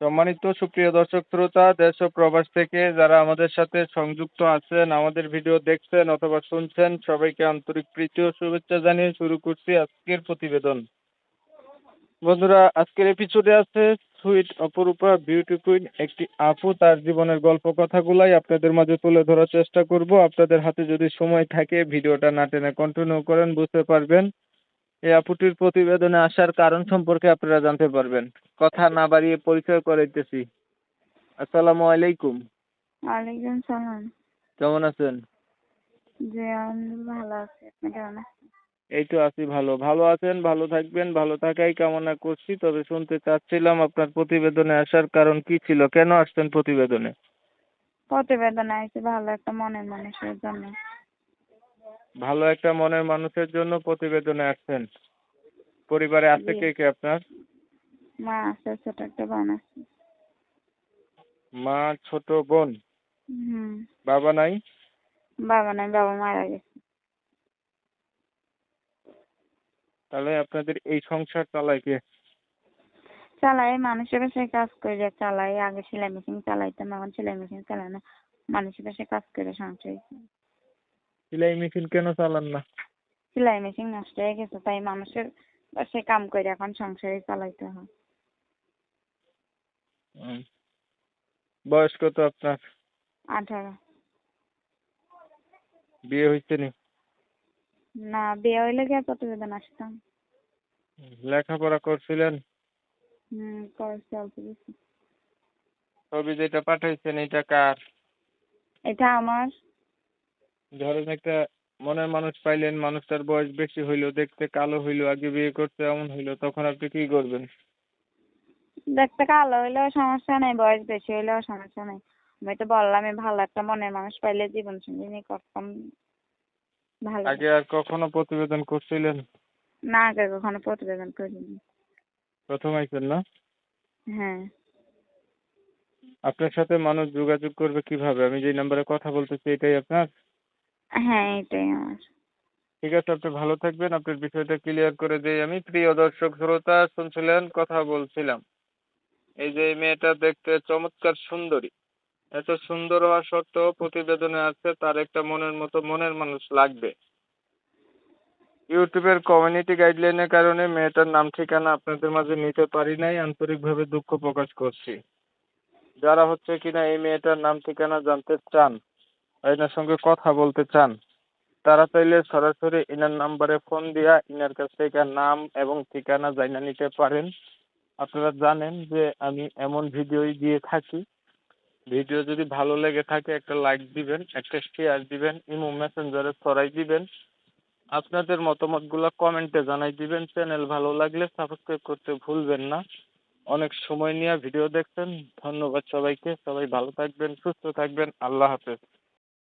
সম্মানিত সুপ্রিয় দর্শক শ্রোতা দেশ ও প্রবাস থেকে যারা আমাদের সাথে সংযুক্ত আছেন, আমাদের ভিডিও দেখছেন অথবা শুনছেন, সবাইকে আন্তরিক প্রীতি ও শুভেচ্ছা জানিয়ে শুরু করছি আজকের প্রতিবেদন। বন্ধুরা, আজকের এপিসোডে আছে সুইট অপরূপা বিউটি কুইন একটি আপু, তার জীবনের গল্প কথাগুলাই আপনাদের মাঝে তুলে ধরার চেষ্টা করব। আপনাদের হাতে যদি সময় থাকে ভিডিওটা না টেনে কন্টিনিউ করেন, বুঝতে পারবেন এই আপুটির প্রতিবেদনে আসার কারণ সম্পর্কে আপনারা জানতে পারবেন। কথা না বাড়িয়ে পরিচয় করাইতেছি। আসসালামু আলাইকুম। ওয়ালাইকুম সালাম। কেমন আছেন? জি, আলহামদুলিল্লাহ ভালো আছি। আপনি কেমন আছেন? এই তো আছি ভালো। ভালো আছেন, ভালো থাকবেন, ভালো থাকাই কামনা করছি। তবে শুনতে চাচ্ছিলাম আপনার প্রতিবেদনে আসার কারণ কি ছিল? কেন আসছেন প্রতিবেদনে? প্রতিবেদন আইছে ভালো একটা মনের মানুষের জন্য। ভালো একটা মনের মানুষের জন্য প্রতিবেদনে আসছেন। পরিবারে আছে জি, কে কে আপনার? মা আছে, ছোট একটা বোন আছে। মা, ছোট বোন। হুম। বাবা নাই? বাবা নাই, বাবা মারা গেছে। তাহলে আপনাদের এই সংসার চালায় কে? চালাই মানুষের কাছে কাজ করে চালাই। আগে সেলাই মেশিন চালাইতাম, এখন সেলাই মেশিন চালাই না। মানুষের কাছে কাজ করে সংসার। সেলাই মেশিন কেন চালান না? সেলাই মেশিন নষ্ট হয়ে গেছে, তাই মানুষের কাছে কাম করে এখন সংসারে চালাইতে হয়। হুম। বয়স কত আপনার? 18। বিয়ে হয়েছে নি? না, বিয়ে হইলে গিয়ে প্রতিবেদন আসতাম। লেখাপড়া করছিলেন? করছি অল্প কিছু। ছবি যেটা পাঠাইছেন এটা কার? এটা আমার। ধরেন একটা মনের মানুষ পাইলেন, মানুষটার বয়স বেশি হইলো, দেখতে কালো হইলো, আগে বিয়ে করতে এমন হইলো, তখন আপনি কি করবেন? দেখতে কালো হইলেও সমস্যা নেই, বয়স বেশি হইলেও সমস্যা নেই। আমি তো বললামই, ভালো একটা মনের মানুষ পাইলে জীবন সঙ্গী নিয়ে করতাম ভালো। আগে আর কখনো প্রতিবেদন করছিলেন? না, আগে কখনো প্রতিবেদন করিনি। প্রথম আইছেন না? হ্যাঁ। আপনার সাথে মানুষ যোগাযোগ করবে কিভাবে? আমি যে নাম্বারে কথা বলতেছি এটাই আপনার? হ্যাঁ, এটাই আমার। ঠিক আছে, আপনি ভালো থাকবেন। আপনার বিষয়টা ক্লিয়ার করে দেই আমি। প্রিয় দর্শক শ্রোতা, শুনছিলেন, কথা বলছিলাম। এই যে এই মেয়েটা দেখতে চমৎকার সুন্দরী, এত সুন্দর হওয়া সত্ত্বেও প্রতিবেদনে আছে তার একটা মনের মতো মনের মানুষ লাগবে। ইউটিউবের কমিউনিটি গাইডলাইনের কারণে মেয়েটার নাম ঠিকানা আপনাদের মাঝে নিতে পারি নাই, আন্তরিকভাবে দুঃখ প্রকাশ করছি। যারা হচ্ছে কিনা এই মেয়েটার নাম ঠিকানা জানতে চান, এনার সঙ্গে কথা বলতে চান, তারা চাইলে সরাসরি ইনার নাম্বারে ফোন দিয়া ইনার কাছ থেকে নাম এবং ঠিকানা জানা নিতে পারেন। আপনারা জানেন যে আমি এমন ভিডিওই দিয়ে থাকি। ভিডিও যদি ভালো লেগে থাকে একটা লাইক দিবেন, একটা শেয়ার দিবেন, ইমো মেসেঞ্জারে ছড়াই দিবেন। আপনাদের মতামতগুলো কমেন্টে জানাই দিবেন। চ্যানেল ভালো লাগলে সাবস্ক্রাইব করতে ভুলবেন না। অনেক সময় নিয়ে ভিডিও দেখছেন, ধন্যবাদ সবাইকে। সবাই ভালো থাকবেন, সুস্থ থাকবেন। আল্লাহ হাফেজ।